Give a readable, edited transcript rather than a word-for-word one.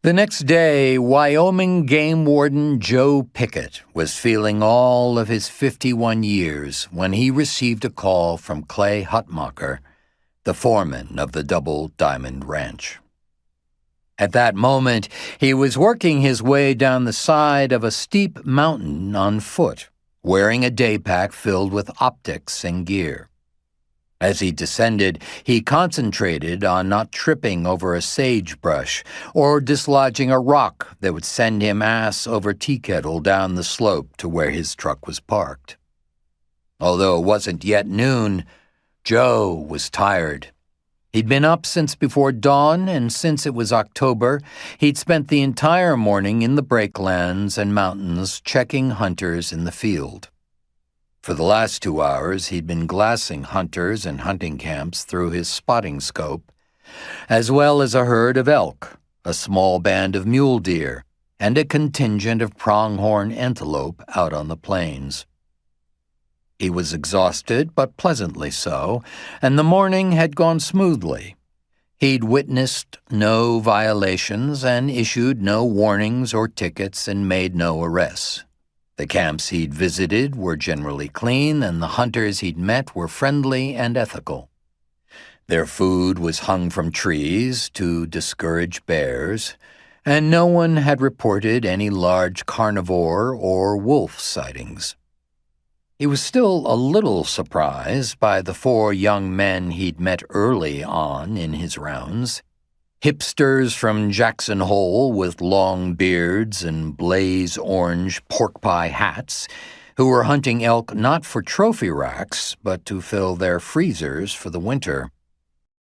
The next day, Wyoming game warden Joe Pickett was feeling all of his 51 years when he received a call from Clay Hutmacher, the foreman of the Double Diamond Ranch. At that moment, he was working his way down the side of a steep mountain on foot, wearing a day pack filled with optics and gear. As he descended, he concentrated on not tripping over a sagebrush or dislodging a rock that would send him ass over tea kettle down the slope to where his truck was parked. Although it wasn't yet noon, Joe was tired. He'd been up since before dawn, and since it was October, he'd spent the entire morning in the breaklands and mountains checking hunters in the field. For the last 2 hours, he'd been glassing hunters and hunting camps through his spotting scope, as well as a herd of elk, a small band of mule deer, and a contingent of pronghorn antelope out on the plains. He was exhausted, but pleasantly so, and the morning had gone smoothly. He'd witnessed no violations and issued no warnings or tickets and made no arrests. The camps he'd visited were generally clean, and the hunters he'd met were friendly and ethical. Their food was hung from trees to discourage bears, and no one had reported any large carnivore or wolf sightings. He was still a little surprised by the 4 young men he'd met early on in his rounds. Hipsters from Jackson Hole with long beards and blaze-orange pork pie hats, who were hunting elk not for trophy racks, but to fill their freezers for the winter.